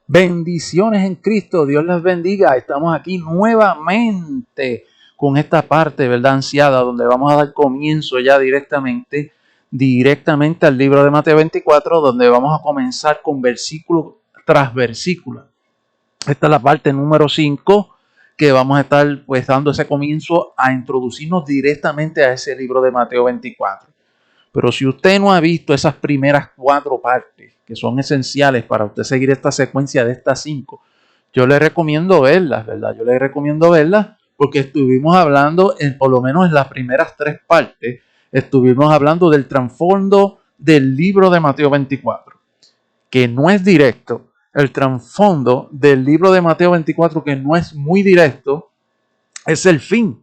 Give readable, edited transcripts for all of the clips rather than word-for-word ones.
Bendiciones en Cristo, Dios les bendiga. Estamos aquí nuevamente con esta parte, ¿verdad? Ansiada, donde vamos a dar comienzo ya directamente al libro de Mateo 24, donde vamos a comenzar con versículo tras versículo. Esta es la parte número 5, que vamos a estar pues dando ese comienzo a introducirnos directamente a ese libro de Mateo 24. Pero si usted no ha visto esas primeras 4 partes, que son esenciales para usted seguir esta secuencia de estas 5, yo le recomiendo verlas, ¿verdad? Yo le recomiendo verlas porque estuvimos hablando, por lo menos en las primeras 3 partes, estuvimos hablando del trasfondo del libro de Mateo 24, que no es directo. El trasfondo del libro de Mateo 24, que no es muy directo, es el fin.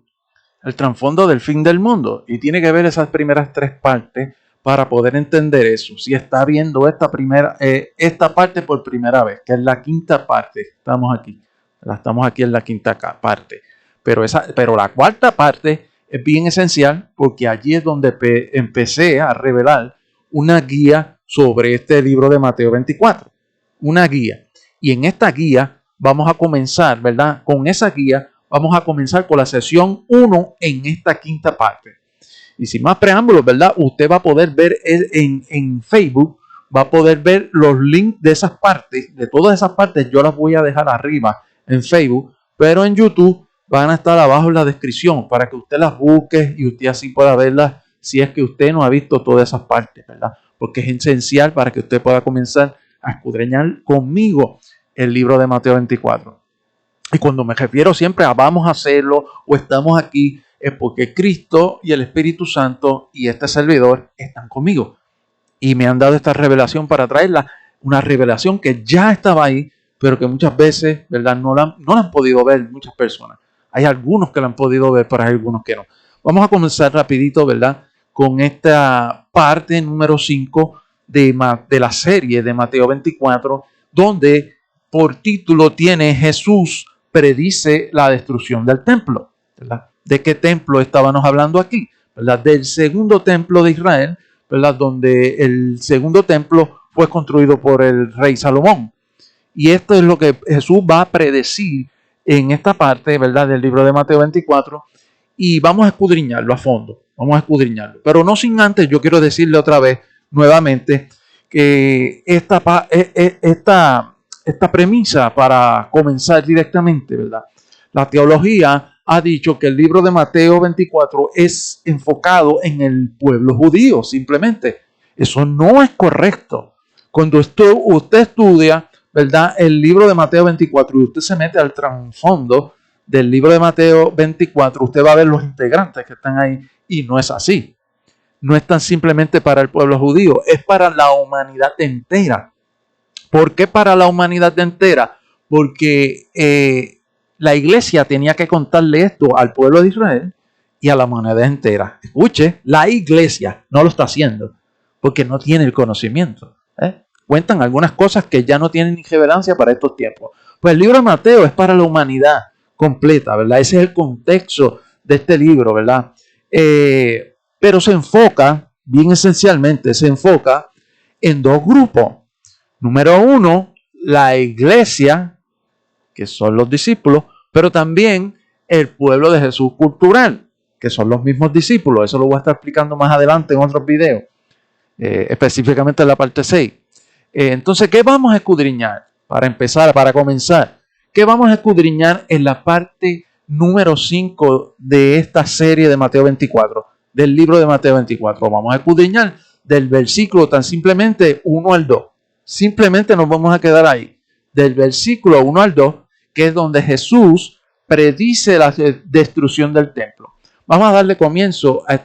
El trasfondo del fin del mundo, y tiene que ver esas primeras 3 partes para poder entender eso. Si está viendo esta parte por primera vez, que es la 5ª parte, estamos aquí en la 5ª parte, pero la 4ª parte es bien esencial, porque allí es donde empecé a revelar una guía sobre este libro de Mateo 24, una guía, y en esta guía vamos a comenzar, ¿verdad? Con esa guía vamos a comenzar con la sesión 1 en esta 5ª parte. Y sin más preámbulos, ¿verdad? Usted va a poder ver en Facebook, va a poder ver los links de esas partes, de todas esas partes. Yo las voy a dejar arriba en Facebook, pero en YouTube van a estar abajo en la descripción para que usted las busque y usted así pueda verlas si es que usted no ha visto todas esas partes, ¿verdad? Porque es esencial para que usted pueda comenzar a escudriñar conmigo el libro de Mateo 24. Y cuando me refiero siempre a vamos a hacerlo o estamos aquí, es porque Cristo y el Espíritu Santo y este servidor están conmigo. Y me han dado esta revelación para traerla, una revelación que ya estaba ahí, pero que muchas veces, ¿verdad? No la han podido ver muchas personas. Hay algunos que la han podido ver, pero hay algunos que no. Vamos a comenzar rapidito, ¿verdad? Con esta parte número 5 de la serie de Mateo 24, donde por título tiene Jesús predice la destrucción del templo, ¿verdad? ¿De qué templo estábamos hablando aquí? ¿Verdad? Del segundo templo de Israel, ¿verdad? Donde el segundo templo fue construido por el rey Salomón. Y esto es lo que Jesús va a predecir en esta parte, ¿verdad? Del libro de Mateo 24, y vamos a escudriñarlo a fondo, vamos a escudriñarlo. Pero no sin antes, yo quiero decirle otra vez, nuevamente, que esta premisa para comenzar directamente, ¿verdad? La teología ha dicho que el libro de Mateo 24 es enfocado en el pueblo judío, simplemente. Eso no es correcto. Cuando usted estudia, ¿verdad?, el libro de Mateo 24 y usted se mete al trasfondo del libro de Mateo 24, usted va a ver los integrantes que están ahí, y no es así. No es tan simplemente para el pueblo judío, es para la humanidad entera. ¿Por qué para la humanidad entera? Porque la iglesia tenía que contarle esto al pueblo de Israel y a la humanidad entera. Escuche, la iglesia no lo está haciendo porque no tiene el conocimiento. Cuentan algunas cosas que ya no tienen ni relevancia para estos tiempos. Pues el libro de Mateo es para la humanidad completa, ¿verdad? Ese es el contexto de este libro, ¿verdad? Pero se enfoca, bien esencialmente, en 2 grupos. Número 1, la iglesia, que son los discípulos, pero también el pueblo de Jesús cultural, que son los mismos discípulos. Eso lo voy a estar explicando más adelante en otros videos, específicamente en la parte 6. Entonces, ¿qué vamos a escudriñar? Para comenzar, ¿qué vamos a escudriñar en la parte número 5 de esta serie de Mateo 24, del libro de Mateo 24? Vamos a escudriñar del versículo tan simplemente 1 al 2. Simplemente nos vamos a quedar ahí, del versículo 1 al 2, que es donde Jesús predice la destrucción del templo. Vamos a darle comienzo a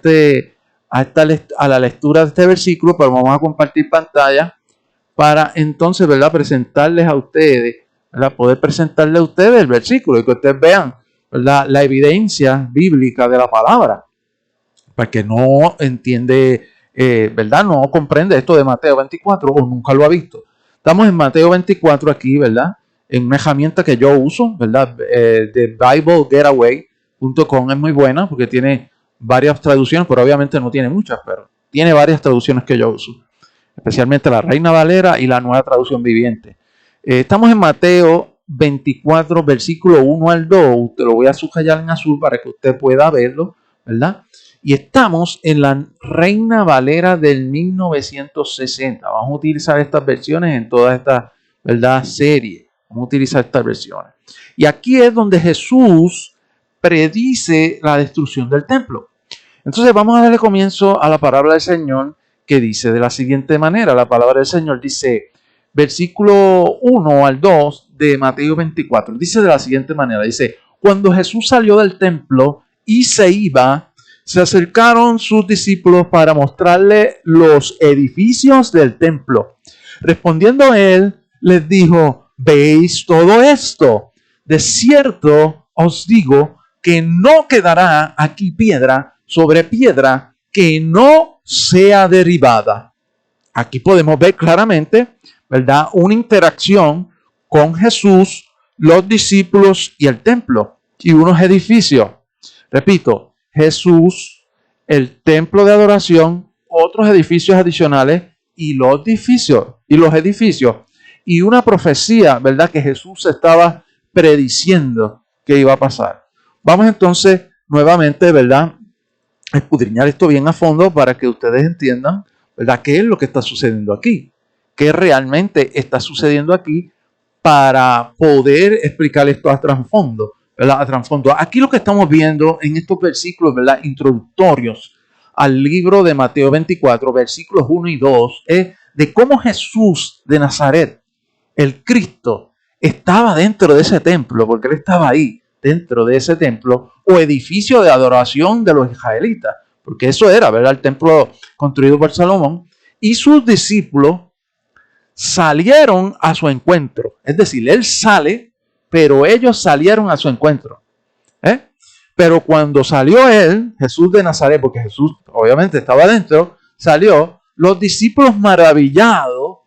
la lectura de este versículo, pero vamos a compartir pantalla para entonces, ¿verdad?, presentarles a ustedes, ¿verdad?, poder presentarles a ustedes el versículo y que ustedes vean, ¿verdad?, la evidencia bíblica de la palabra. Para que no entiende, ¿verdad?, no comprende esto de Mateo 24 o nunca lo ha visto. Estamos en Mateo 24 aquí, ¿verdad?, en una herramienta que yo uso, ¿verdad?, de BibleGetaway.com. Es muy buena porque tiene varias traducciones, pero obviamente no tiene muchas, pero tiene varias traducciones que yo uso, especialmente la Reina Valera y la Nueva Traducción Viviente. Estamos en Mateo 24, versículo 1 al 2. Te lo voy a subrayar en azul para que usted pueda verlo, ¿verdad? Y estamos en la Reina Valera del 1960. Vamos a utilizar estas versiones en toda esta, ¿verdad?, serie. Vamos a utilizar estas versiones. Y aquí es donde Jesús predice la destrucción del templo. Entonces vamos a darle comienzo a la palabra del Señor, que dice de la siguiente manera. La palabra del Señor dice, versículo 1 al 2 de Mateo 24. Dice de la siguiente manera. Dice, cuando Jesús salió del templo y se iba, se acercaron sus discípulos para mostrarle los edificios del templo. Respondiendo él, les dijo, ¿veis todo esto? De cierto os digo que no quedará aquí piedra sobre piedra que no sea derribada. Aquí podemos ver claramente, ¿verdad?, una interacción con Jesús, los discípulos y el templo y unos edificios. Repito, Jesús, el templo de adoración, otros edificios adicionales y los edificios y una profecía, ¿verdad?, que Jesús estaba prediciendo que iba a pasar. Vamos entonces nuevamente, ¿verdad?, a escudriñar esto bien a fondo para que ustedes entiendan, ¿verdad?, qué es lo que está sucediendo aquí, qué realmente está sucediendo aquí para poder explicar esto a trasfondo, ¿verdad? A trasfondo. Aquí lo que estamos viendo en estos versículos, ¿verdad?, introductorios al libro de Mateo 24, versículos 1 y 2, es de cómo Jesús de Nazaret, el Cristo, estaba dentro de ese templo, porque él estaba ahí, dentro de ese templo o edificio de adoración de los israelitas, porque eso era, ¿verdad?, el templo construido por Salomón, y sus discípulos salieron a su encuentro. Es decir, él sale, pero ellos salieron a su encuentro. Pero cuando salió él, Jesús de Nazaret, porque Jesús obviamente estaba adentro, salió, los discípulos maravillados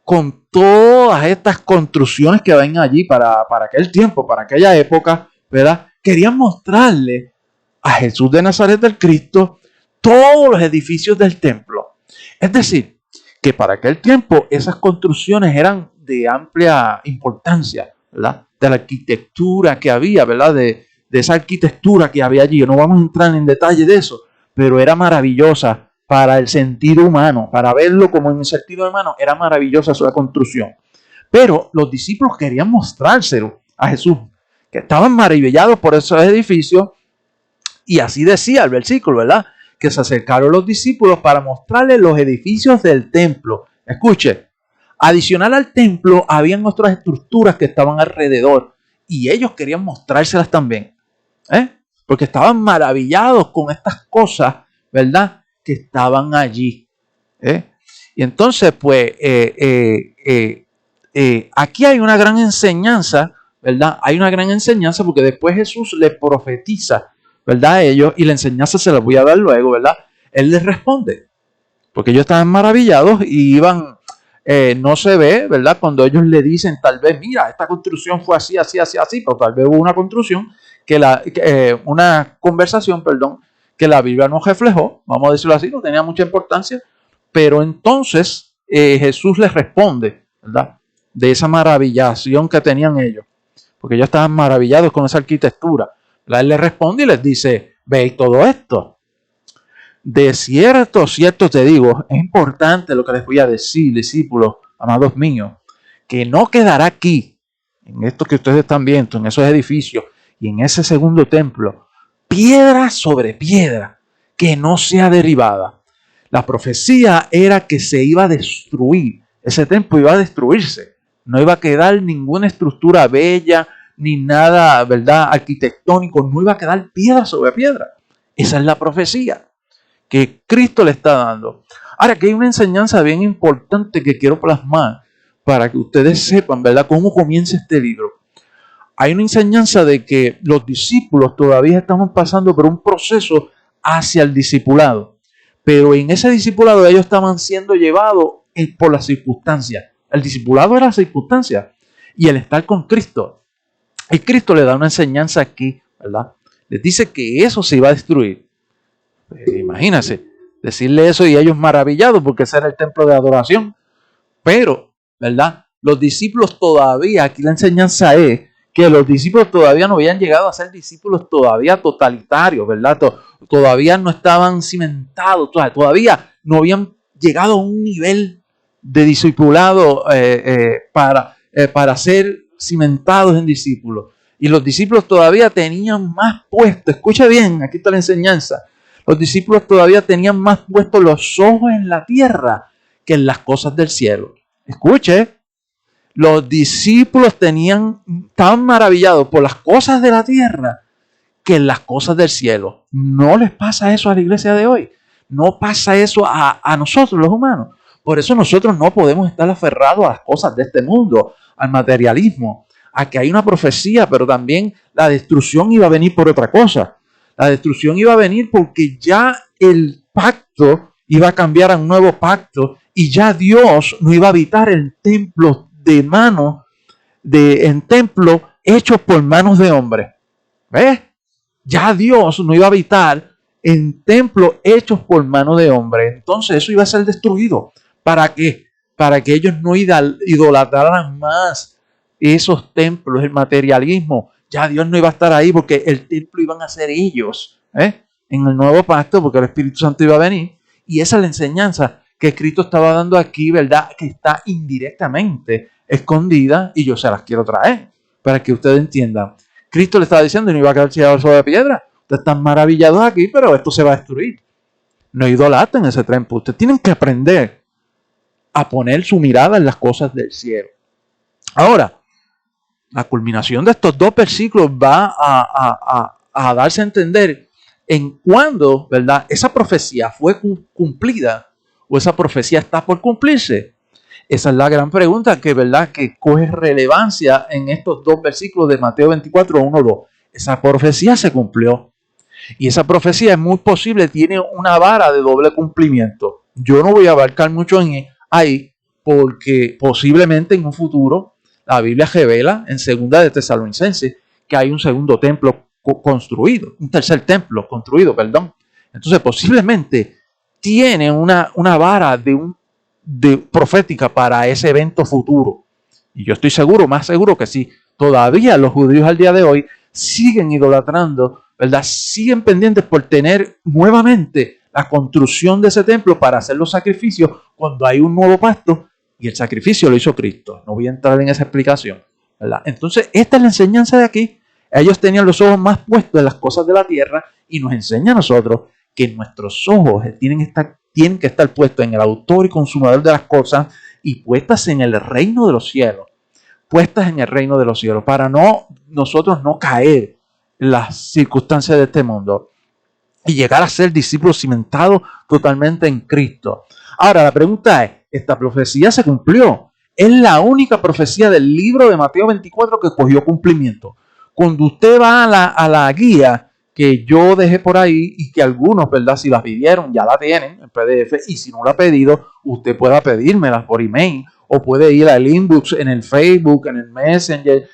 con todas estas construcciones que ven allí para aquel tiempo, para aquella época, ¿verdad?, querían mostrarle a Jesús de Nazaret del Cristo todos los edificios del templo. Es decir, que para aquel tiempo esas construcciones eran de amplia importancia, ¿verdad?, de la arquitectura que había, ¿verdad?, de esa arquitectura que había allí. No vamos a entrar en detalle de eso, pero era maravillosa para el sentido humano, para verlo como en el sentido humano, era maravillosa su construcción. Pero los discípulos querían mostrárselo a Jesús, que estaban maravillados por esos edificios, y así decía el versículo, ¿verdad?, que se acercaron los discípulos para mostrarles los edificios del templo. Escuche, adicional al templo, habían otras estructuras que estaban alrededor, y ellos querían mostrárselas también, porque estaban maravillados con estas cosas, ¿verdad?, que estaban allí. Y entonces, pues, aquí hay una gran enseñanza, ¿verdad? Hay una gran enseñanza porque después Jesús les profetiza, ¿verdad?, a ellos, y la enseñanza se la voy a dar luego, ¿verdad? Él les responde, porque ellos estaban maravillados y iban, no se ve, ¿verdad?, cuando ellos le dicen, tal vez, mira, esta construcción fue así, así, así, así, pero tal vez hubo una construcción, una conversación, que la Biblia no reflejó, vamos a decirlo así, no tenía mucha importancia, pero entonces Jesús les responde, ¿verdad?, de esa maravillación que tenían ellos, porque ellos estaban maravillados con esa arquitectura. Él les responde y les dice, ¿veis todo esto? De cierto, cierto te digo, es importante lo que les voy a decir, discípulos, amados míos, que no quedará aquí, en esto que ustedes están viendo, en esos edificios y en ese segundo templo, piedra sobre piedra que no sea derribada. La profecía era que se iba a destruir, ese templo iba a destruirse, no iba a quedar ninguna estructura bella, ni nada, ¿verdad?, arquitectónico, no iba a quedar piedra sobre piedra. Esa es la profecía que Cristo le está dando. Ahora, que hay una enseñanza bien importante que quiero plasmar para que ustedes sepan, ¿verdad?, cómo comienza este libro. Hay una enseñanza de que los discípulos todavía estamos pasando por un proceso hacia el discipulado, pero en ese discipulado ellos estaban siendo llevados por las circunstancias. El discipulado era la circunstancia y el estar con Cristo. Y Cristo le da una enseñanza aquí, ¿verdad? Les dice que eso se iba a destruir. Imagínense, decirle eso y ellos maravillados porque ese era el templo de adoración. Pero, ¿verdad?, los discípulos todavía, aquí la enseñanza es que los discípulos todavía no habían llegado a ser discípulos todavía totalitarios, ¿verdad? Todavía no estaban cimentados, todavía no habían llegado a un nivel de discipulado para ser cimentados en discípulos. Y los discípulos todavía tenían más puesto, escucha bien, aquí está la enseñanza, los discípulos todavía tenían más puestos los ojos en la tierra que en las cosas del cielo. Escuche, los discípulos estaban maravillados por las cosas de la tierra que en las cosas del cielo. ¿No les pasa eso a la iglesia de hoy? ¿No pasa eso a nosotros los humanos? Por eso nosotros no podemos estar aferrados a las cosas de este mundo, al materialismo, a que hay una profecía, pero también la destrucción iba a venir por otra cosa. La destrucción iba a venir porque ya el pacto iba a cambiar a un nuevo pacto y ya Dios no iba a habitar en templos en templos hechos por manos de hombres. ¿Ves? Ya Dios no iba a habitar en templos hechos por manos de hombres. Entonces eso iba a ser destruido. ¿Para qué? Para que ellos no idolatraran más esos templos, el materialismo. Ya Dios no iba a estar ahí porque el templo iban a ser ellos, en el nuevo pacto, porque el Espíritu Santo iba a venir. Y esa es la enseñanza que Cristo estaba dando aquí, ¿verdad? Que está indirectamente escondida y yo se las quiero traer para que ustedes entiendan. Cristo le estaba diciendo no iba a quedar tirado sobre piedra. Ustedes están maravillados aquí, pero esto se va a destruir. No idolatren ese templo. Ustedes tienen que aprender a poner su mirada en las cosas del cielo. Ahora, la culminación de estos dos versículos va a darse a entender en cuándo, ¿verdad?, esa profecía fue cumplida o esa profecía está por cumplirse. Esa es la gran pregunta que, ¿verdad?, que coge relevancia en estos dos versículos de Mateo 24, 1, 2. Esa profecía se cumplió. Y esa profecía es muy posible, tiene una vara de doble cumplimiento. Yo no voy a abarcar mucho ahí porque posiblemente en un futuro la Biblia revela en 2 de Tesalonicenses que hay un segundo templo construido, un tercer templo construido, perdón. Entonces posiblemente tiene una vara de profética para ese evento futuro. Y yo estoy seguro, más seguro que sí, todavía los judíos al día de hoy siguen idolatrando, ¿verdad? Siguen pendientes por tener nuevamente la construcción de ese templo para hacer los sacrificios cuando hay un nuevo pacto y el sacrificio lo hizo Cristo. No voy a entrar en esa explicación, ¿verdad? Entonces, esta es la enseñanza de aquí. Ellos tenían los ojos más puestos en las cosas de la tierra y nos enseña a nosotros que nuestros ojos tienen que estar puestos en el autor y consumador de las cosas y puestas en el reino de los cielos. Puestas en el reino de los cielos para nosotros no caer en las circunstancias de este mundo y llegar a ser discípulos cimentados totalmente en Cristo. Ahora, la pregunta es, ¿esta profecía se cumplió? Es la única profecía del libro de Mateo 24 que cogió cumplimiento. Cuando usted va a la guía que yo dejé por ahí y que algunos, ¿verdad?, si las pidieron, ya la tienen en PDF, y si no la ha pedido, usted pueda pedírmelas por email o puede ir al inbox en el Facebook, en el Messenger,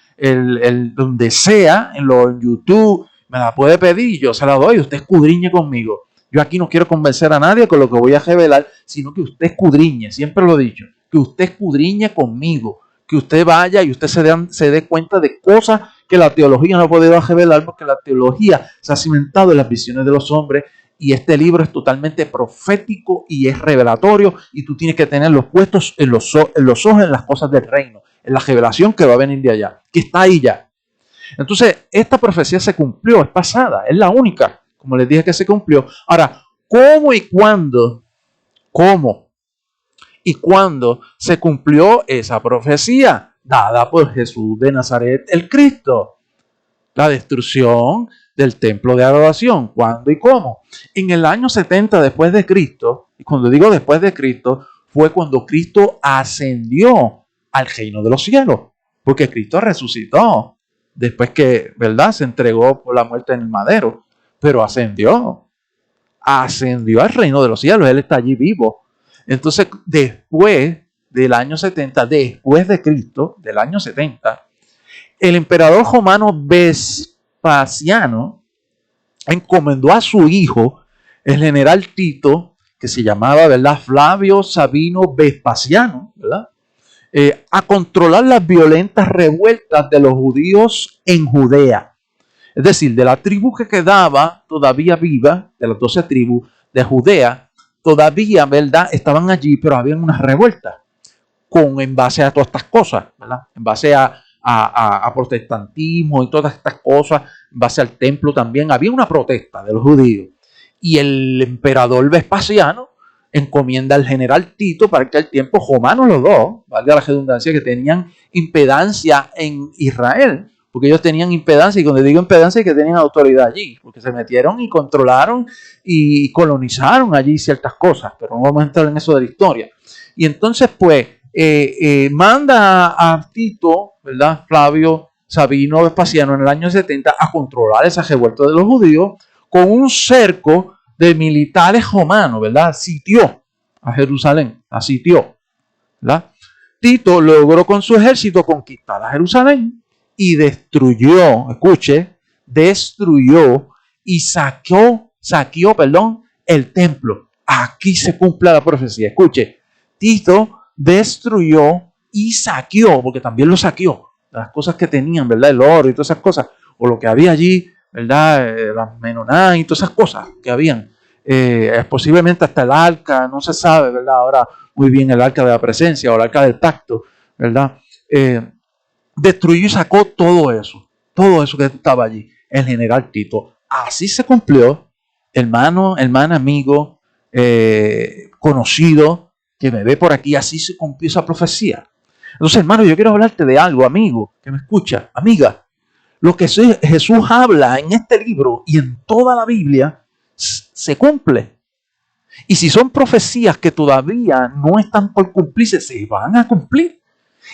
donde sea, en YouTube, me la puede pedir y yo se la doy. Usted escudriñe conmigo. Yo aquí no quiero convencer a nadie con lo que voy a revelar, sino que usted escudriñe, siempre lo he dicho, que usted escudriñe conmigo, que usted vaya y usted se dé cuenta de cosas que la teología no ha podido revelar porque la teología se ha cimentado en las visiones de los hombres y este libro es totalmente profético y es revelatorio y tú tienes que tenerlos puestos en los ojos en las cosas del reino, en la revelación que va a venir de allá, que está ahí ya. Entonces, esta profecía se cumplió, es pasada, es la única, como les dije, que se cumplió. Ahora, ¿cómo y cuándo se cumplió esa profecía dada por Jesús de Nazaret, el Cristo? La destrucción del templo de adoración. ¿Cuándo y cómo? En el año 70 después de Cristo, y cuando digo después de Cristo, fue cuando Cristo ascendió al reino de los cielos, porque Cristo resucitó después que, ¿verdad?, se entregó por la muerte en el madero, pero ascendió al reino de los cielos, Él está allí vivo. Entonces, después del año 70, después de Cristo, del año 70, el emperador romano Vespasiano encomendó a su hijo, el general Tito, que se llamaba, ¿verdad?, Flavio Sabino Vespasiano, ¿verdad? a controlar las violentas revueltas de los judíos en Judea. Es decir, de la tribu que quedaba todavía viva, de las 12 tribus de Judea, todavía, ¿verdad?, estaban allí, pero habían unas revueltas en base a todas estas cosas, ¿verdad? En base a protestantismo y todas estas cosas, en base al templo también, había una protesta de los judíos. Y el emperador Vespasiano encomienda al general Tito para aquel tiempo, romanos los dos, valga la redundancia, que tenían impedancia en Israel, porque ellos tenían impedancia, y cuando digo impedancia es que tenían autoridad allí, porque se metieron y controlaron y colonizaron allí ciertas cosas, pero no vamos a entrar en eso de la historia. Y entonces, pues, manda a Tito, ¿verdad?, Flavio Sabino Vespasiano, en el año 70 a controlar esa revuelta de los judíos con un cerco de militares romanos, ¿verdad? Sitió a Jerusalén, la sitió, ¿verdad? Tito logró con su ejército conquistar a Jerusalén y destruyó y saqueó, el templo. Aquí se cumple la profecía. Escuche, Tito destruyó y saqueó, porque también lo saqueó, las cosas que tenían, ¿verdad? El oro y todas esas cosas, o lo que había allí, ¿verdad? Las Menoná y todas esas cosas que habían. Posiblemente hasta el arca, no se sabe, ¿verdad? Ahora muy bien el arca de la presencia o el arca del pacto, ¿verdad? Destruyó y sacó todo eso que estaba allí, el general Tito. Así se cumplió, hermano, hermana, amigo, conocido, que me ve por aquí, así se cumplió esa profecía. Entonces, hermano, yo quiero hablarte de algo, amigo, que me escucha, amiga. Lo que Jesús habla en este libro y en toda la Biblia se cumple. Y si son profecías que todavía no están por cumplirse, se van a cumplir.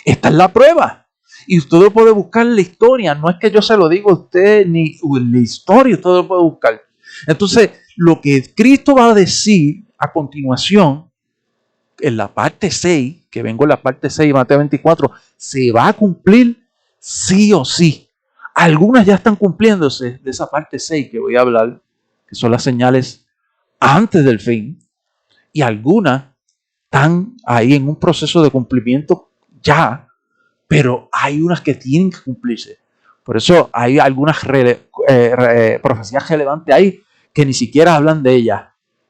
Esta es la prueba. Y usted lo puede buscar en la historia. No es que yo se lo diga a usted, ni en la historia usted lo puede buscar. Entonces, lo que Cristo va a decir a continuación, en la parte 6, que vengo en la parte 6 de Mateo 24, se va a cumplir sí o sí. Algunas ya están cumpliéndose de esa parte 6 que voy a hablar, que son las señales antes del fin, y algunas están ahí en un proceso de cumplimiento ya, pero hay unas que tienen que cumplirse. Por eso hay algunas profecías relevantes ahí que ni siquiera hablan de ellas.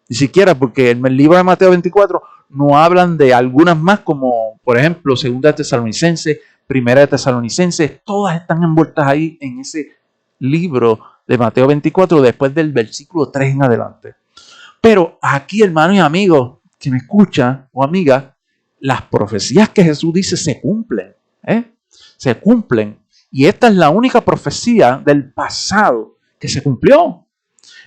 Ni siquiera, porque en el libro de Mateo 24 no hablan de algunas más, como por ejemplo 2 de Tesalonicenses, 1 de Tesalonicenses, todas están envueltas ahí en ese libro de Mateo 24, después del versículo 3 en adelante. Pero aquí, hermano y amigo que me escucha, o amiga, las profecías que Jesús dice se cumplen. Se cumplen. Y esta es la única profecía del pasado que se cumplió.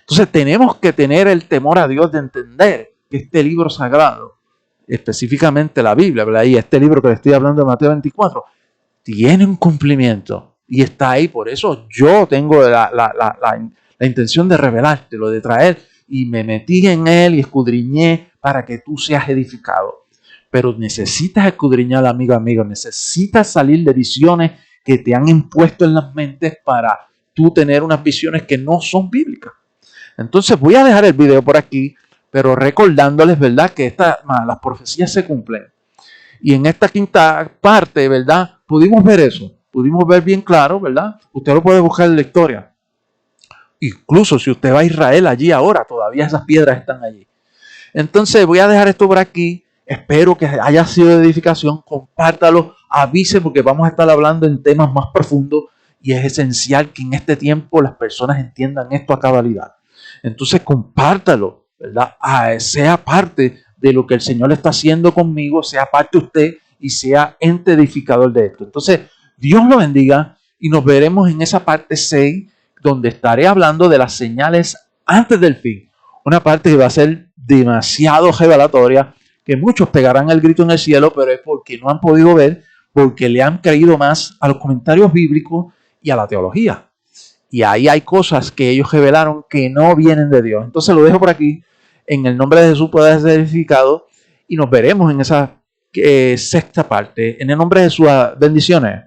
Entonces tenemos que tener el temor a Dios de entender que este libro sagrado, específicamente la Biblia, ¿verdad? Y este libro que le estoy hablando de Mateo 24, tiene un cumplimiento y está ahí. Por eso yo tengo la intención de revelártelo, de traer, y me metí en él y escudriñé para que tú seas edificado. Pero necesitas escudriñar, amigo, necesitas salir de visiones que te han impuesto en las mentes para tú tener unas visiones que no son bíblicas. Entonces voy a dejar el video por aquí, pero recordándoles, ¿verdad?, que las profecías se cumplen. Y en esta quinta parte, ¿verdad?, pudimos ver eso. Pudimos ver bien claro, ¿verdad? Usted lo puede buscar en la historia. Incluso si usted va a Israel allí ahora, todavía esas piedras están allí. Entonces voy a dejar esto por aquí. Espero que haya sido de edificación. Compártalo, avise, porque vamos a estar hablando en temas más profundos y es esencial que en este tiempo las personas entiendan esto a cabalidad. Entonces compártalo, ¿verdad? Sea parte de lo que el Señor está haciendo conmigo, sea parte usted y sea ente edificador de esto. Entonces, Dios lo bendiga y nos veremos en esa parte 6, donde estaré hablando de las señales antes del fin. Una parte que va a ser demasiado revelatoria, que muchos pegarán el grito en el cielo, pero es porque no han podido ver, porque le han creído más a los comentarios bíblicos y a la teología. Y ahí hay cosas que ellos revelaron que no vienen de Dios. Entonces lo dejo por aquí. En el nombre de Jesús pueda ser edificado y nos veremos en esa sexta parte. En el nombre de Jesús, bendiciones.